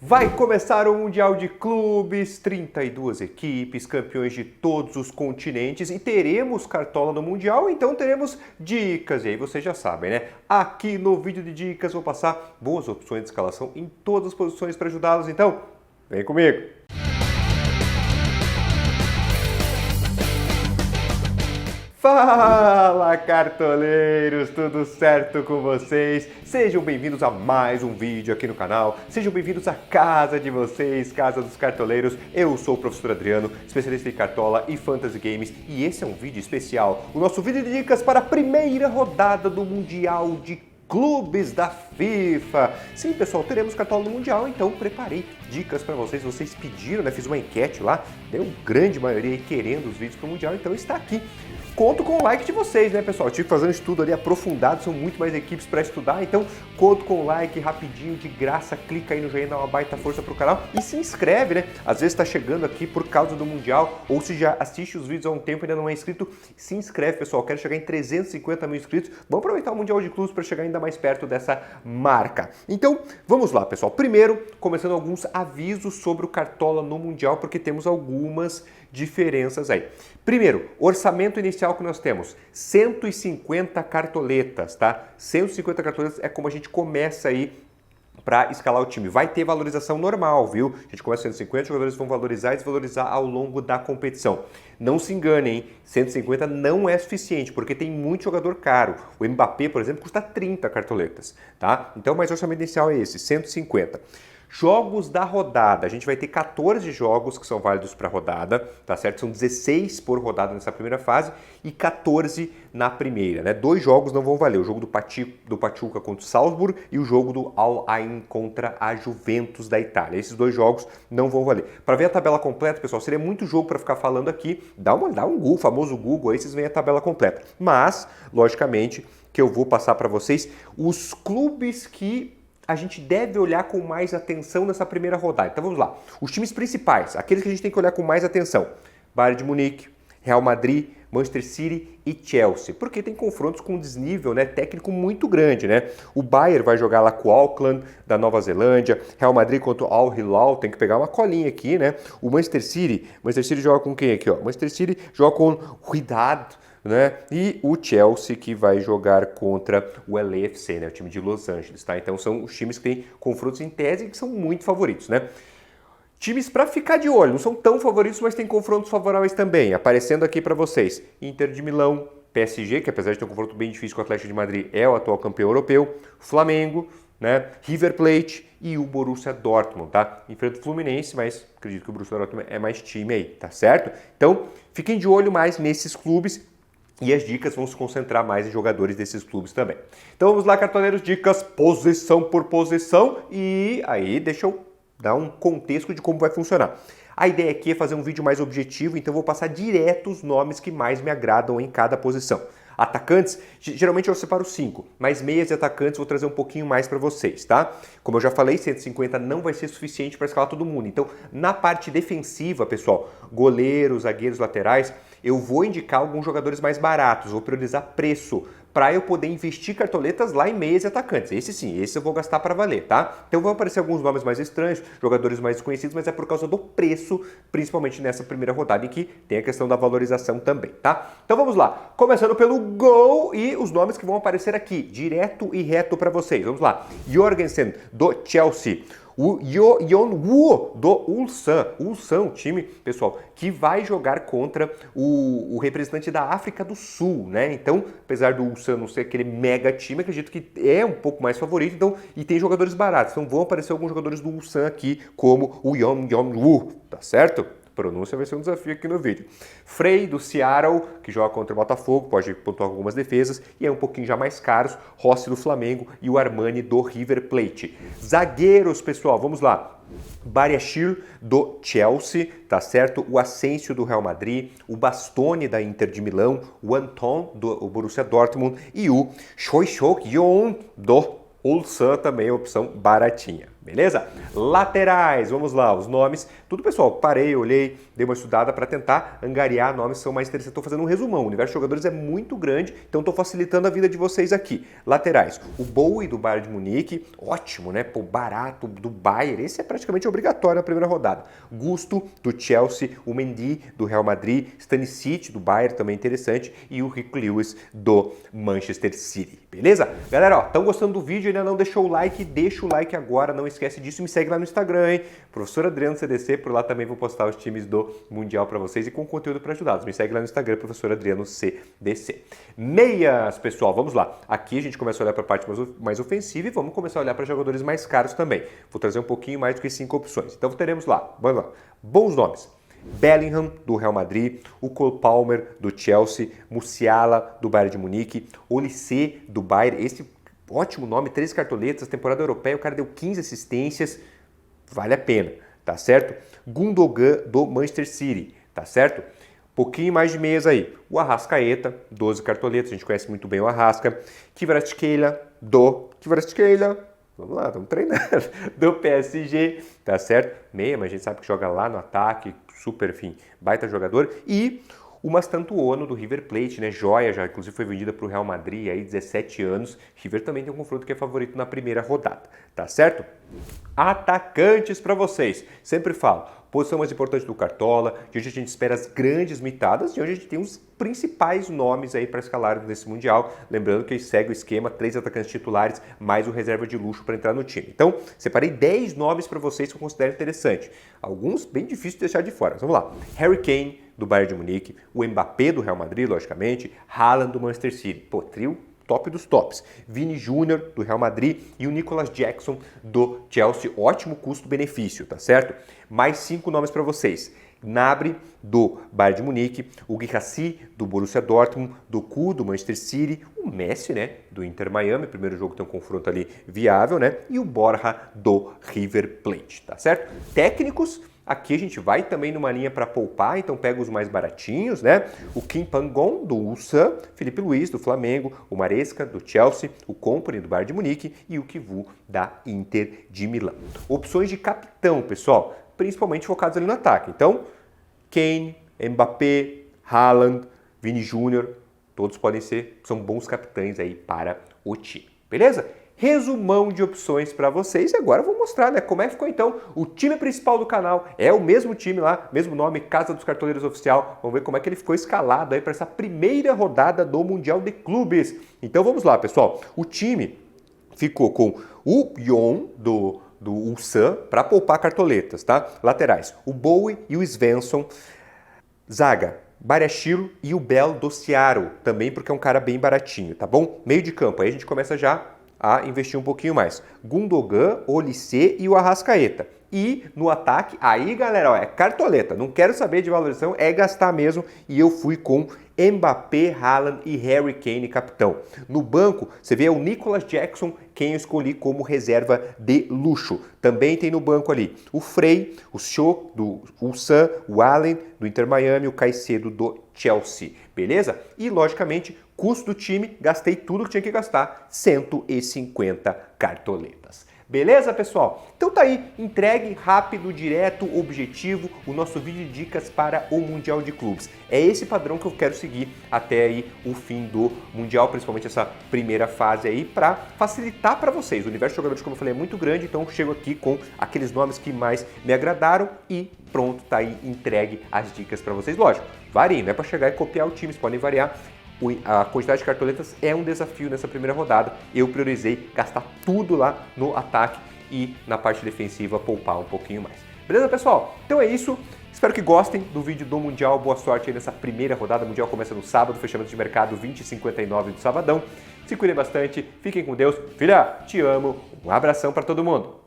Vai começar o Mundial de Clubes, 32 equipes, campeões de todos os continentes e teremos cartola no Mundial, então teremos dicas. E aí vocês já sabem, né? Aqui no vídeo de dicas vou passar boas opções de escalação em todas as posições para ajudá-los, então vem comigo! Fala, cartoleiros! Tudo certo com vocês? Sejam bem-vindos a mais um vídeo aqui no canal. Sejam bem-vindos à casa de vocês, Casa dos Cartoleiros. Eu sou o professor Adriano, especialista em cartola e fantasy games, e esse é um vídeo especial, o nosso vídeo de dicas para a primeira rodada do Mundial de Clubes da FIFA. Sim, pessoal, teremos cartola no Mundial, então preparei dicas para vocês. Vocês pediram, né? Fiz uma enquete lá, deu grande maioria aí querendo os vídeos para o Mundial, então está aqui. Conto com o like de vocês, né, pessoal? Eu tive que fazer um estudo ali aprofundado, são muito mais equipes para estudar, então conto com o like rapidinho, de graça, clica aí no joinha, dá uma baita força pro canal e se inscreve, né? Às vezes tá chegando aqui por causa do Mundial, ou se já assiste os vídeos há um tempo e ainda não é inscrito, se inscreve, pessoal. Quero chegar em 350 mil inscritos, vamos aproveitar o Mundial de Clubes para chegar ainda mais perto dessa marca. Então, vamos lá, pessoal. Primeiro, começando alguns avisos sobre o Cartola no Mundial, porque temos algumas diferenças aí. Primeiro, orçamento inicial que nós temos, 150 cartoletas, tá? 150 cartoletas é como a gente começa aí para escalar o time. Vai ter valorização normal, viu? A gente começa 150, os jogadores vão valorizar e desvalorizar ao longo da competição. Não se enganem, hein? 150 não é suficiente, porque tem muito jogador caro. O Mbappé, por exemplo, custa 30 cartoletas, tá? Então, mas o orçamento inicial é esse, 150. Jogos da rodada, a gente vai ter 14 jogos que são válidos para a rodada, tá certo? São 16 por rodada nessa primeira fase e 14 na primeira, né? 2 jogos não vão valer, o jogo do Pachuca contra o Salzburg e o jogo do Al-Ain contra a Juventus da Itália. Esses 2 jogos não vão valer. Para ver a tabela completa, pessoal, seria muito jogo para ficar falando aqui, dá um Google, famoso Google, aí vocês veem a tabela completa. Mas, logicamente, que eu vou passar para vocês os clubes que a gente deve olhar com mais atenção nessa primeira rodada. Então vamos lá. Os times principais, aqueles que a gente tem que olhar com mais atenção. Bayern de Munique, Real Madrid, Manchester City e Chelsea. Porque tem confrontos com um desnível, né, técnico muito grande, né? O Bayern vai jogar lá com o Auckland, da Nova Zelândia. Real Madrid contra o Al Hilal, tem que pegar uma colinha aqui, né? O Manchester City joga com quem aqui, ó? Manchester City joga com o Wydad, né? E o Chelsea que vai jogar contra o LAFC, né? O time de Los Angeles, tá? Então são os times que têm confrontos em tese que são muito favoritos, né? Times para ficar de olho, não são tão favoritos, mas tem confrontos favoráveis também. Aparecendo aqui para vocês, Inter de Milão, PSG, que apesar de ter um confronto bem difícil com o Atlético de Madrid, é o atual campeão europeu, Flamengo, né? River Plate e o Borussia Dortmund, tá? Enfrenta o Fluminense, mas acredito que o Borussia Dortmund é mais time aí, tá certo? Então, fiquem de olho mais nesses clubes. E as dicas vão se concentrar mais em jogadores desses clubes também. Então vamos lá, cartoleiros, dicas posição por posição. E aí deixa eu dar um contexto de como vai funcionar. A ideia aqui é fazer um vídeo mais objetivo, então eu vou passar direto os nomes que mais me agradam em cada posição. Atacantes, geralmente eu separo 5, mas meias e atacantes vou trazer um pouquinho mais para vocês, tá? Como eu já falei, 150 não vai ser suficiente para escalar todo mundo. Então, na parte defensiva, pessoal, goleiros, zagueiros, laterais, eu vou indicar alguns jogadores mais baratos, vou priorizar preço, para eu poder investir cartoletas lá em meias e atacantes. Esse sim, esse eu vou gastar para valer, tá? Então vão aparecer alguns nomes mais estranhos, jogadores mais desconhecidos, mas é por causa do preço, principalmente nessa primeira rodada, em que tem a questão da valorização também, tá? Então vamos lá, começando pelo gol e os nomes que vão aparecer aqui, direto e reto para vocês. Vamos lá, Jorgensen, do Chelsea. O Yeon-woo do Ulsan. Ulsan, time, pessoal, que vai jogar contra o representante da África do Sul, né? Então, apesar do Ulsan não ser aquele mega time, acredito que é um pouco mais favorito, então, e tem jogadores baratos. Então vão aparecer alguns jogadores do Ulsan aqui, como o Yeon-woo, tá certo? Pronúncia vai ser um desafio aqui no vídeo. Frey, do Seattle, que joga contra o Botafogo, pode pontuar algumas defesas, e é um pouquinho já mais caros, Rossi do Flamengo e o Armani do River Plate. Zagueiros, pessoal, vamos lá. Bariashile do Chelsea, tá certo? O Asensio do Real Madrid, o Bastoni da Inter de Milão, o Anton do Borussia Dortmund e o Choi Sok-yeon do Ulsan, também opção baratinha. Beleza? Laterais, vamos lá, os nomes. Tudo, pessoal, parei, olhei, dei uma estudada para tentar angariar nomes que são mais interessantes. Estou fazendo um resumão. O universo de jogadores é muito grande, então estou facilitando a vida de vocês aqui. Laterais, o Bowie do Bayern de Munique, ótimo, né? Pô, barato, do Bayern, esse é praticamente obrigatório na primeira rodada. Gusto do Chelsea, o Mendy do Real Madrid, Stanisic do Bayern, também interessante, e o Rico Lewis do Manchester City. Beleza? Galera, ó, estão gostando do vídeo, ainda não deixou o like? Deixa o like agora, não esquece disso, me segue lá no Instagram, hein? Professor Adriano CDC, por lá também vou postar os times do Mundial para vocês e com conteúdo para ajudá-los. Me segue lá no Instagram, Professor Adriano CDC. Meias, pessoal, vamos lá. Aqui a gente começa a olhar para a parte mais ofensiva e vamos começar a olhar para jogadores mais caros também. Vou trazer um pouquinho mais do que 5 opções. Então teremos lá, vamos lá, bons nomes. Bellingham, do Real Madrid, o Cole Palmer, do Chelsea, Musiala, do Bayern de Munique, Olise, do Bayern, esse ótimo nome, 13 cartoletas, temporada europeia, o cara deu 15 assistências, vale a pena, tá certo? Gundogan, do Manchester City, tá certo? Pouquinho mais de meias aí. O Arrascaeta, 12 cartoletas, a gente conhece muito bem o Arrasca. Kvaratskhelia, vamos lá, estamos treinando, do PSG, tá certo? Meia, mas a gente sabe que joga lá no ataque, super, enfim, baita jogador. E o Mastantuono do River Plate, né? Joia, já inclusive foi vendida para o Real Madrid, aí 17 anos. River também tem um confronto que é favorito na primeira rodada, tá certo? Atacantes para vocês, sempre falo. Posição mais importante do Cartola, de onde a gente espera as grandes mitadas, de onde a gente tem os principais nomes aí para escalar nesse Mundial. Lembrando que segue o esquema, 3 atacantes titulares, mais o reserva de luxo para entrar no time. Então, separei 10 nomes para vocês que eu considero interessante. Alguns bem difíceis de deixar de fora. Mas vamos lá. Harry Kane, do Bayern de Munique, o Mbappé do Real Madrid, logicamente, Haaland do Manchester City. Pô, trio top dos tops. Vini Júnior do Real Madrid e o Nicolas Jackson do Chelsea. Ótimo custo-benefício, tá certo? Mais 5 nomes para vocês. Gnabry do Bayern de Munique, o Guirassy do Borussia Dortmund, Doku do Manchester City, o Messi, né, do Inter Miami, primeiro jogo tem um confronto ali viável, né, e o Borja do River Plate, tá certo? Técnicos, aqui a gente vai também numa linha para poupar, então pega os mais baratinhos, né? O Kim Pangon do Ulsan, Felipe Luiz do Flamengo, o Maresca do Chelsea, o Kompany do Bayern de Munique e o Kivu da Inter de Milão. Opções de capitão, pessoal, principalmente focados ali no ataque. Então, Kane, Mbappé, Haaland, Vini Júnior, todos são bons capitães aí para o time, beleza? Resumão de opções para vocês e agora eu vou mostrar, né, como é que ficou então o time principal do canal. É o mesmo time lá, mesmo nome, Casa dos Cartoleiros Oficial. Vamos ver como é que ele ficou escalado aí para essa primeira rodada do Mundial de Clubes. Então vamos lá, pessoal. O time ficou com o Yon do Ulsan para poupar cartoletas, tá? Laterais, o Bowie e o Svensson. Zaga, Bariashilo e o Bell do Seattle, também porque é um cara bem baratinho, tá bom? Meio de campo, aí a gente começa já a investir um pouquinho mais. Gundogan, Olise e o Arrascaeta. E no ataque, aí galera, ó, é cartoleta, não quero saber de valorização, é gastar mesmo. E eu fui com Mbappé, Haaland e Harry Kane, capitão. No banco, você vê o Nicolas Jackson, quem eu escolhi como reserva de luxo. Também tem no banco ali o Frey, o Shaw do Ulsan, o Allen do Inter Miami, o Caicedo do Chelsea, beleza? E logicamente, custo do time, gastei tudo que tinha que gastar, 150 cartoletas. Beleza, pessoal? Então tá aí, entregue rápido, direto, objetivo, o nosso vídeo de dicas para o Mundial de Clubes. É esse padrão que eu quero seguir até aí o fim do Mundial, principalmente essa primeira fase aí, para facilitar para vocês. O universo de jogadores, como eu falei, é muito grande, então eu chego aqui com aqueles nomes que mais me agradaram e pronto, tá aí, entregue as dicas para vocês. Lógico, variem, não é para chegar e copiar o time, vocês podem variar. A quantidade de cartoletas é um desafio nessa primeira rodada. Eu priorizei gastar tudo lá no ataque e na parte defensiva poupar um pouquinho mais. Beleza, pessoal? Então é isso. Espero que gostem do vídeo do Mundial. Boa sorte aí nessa primeira rodada. O Mundial começa no sábado, fechamento de mercado 20h59 do sabadão. Se cuidem bastante, fiquem com Deus. Filha, te amo. Um abração para todo mundo.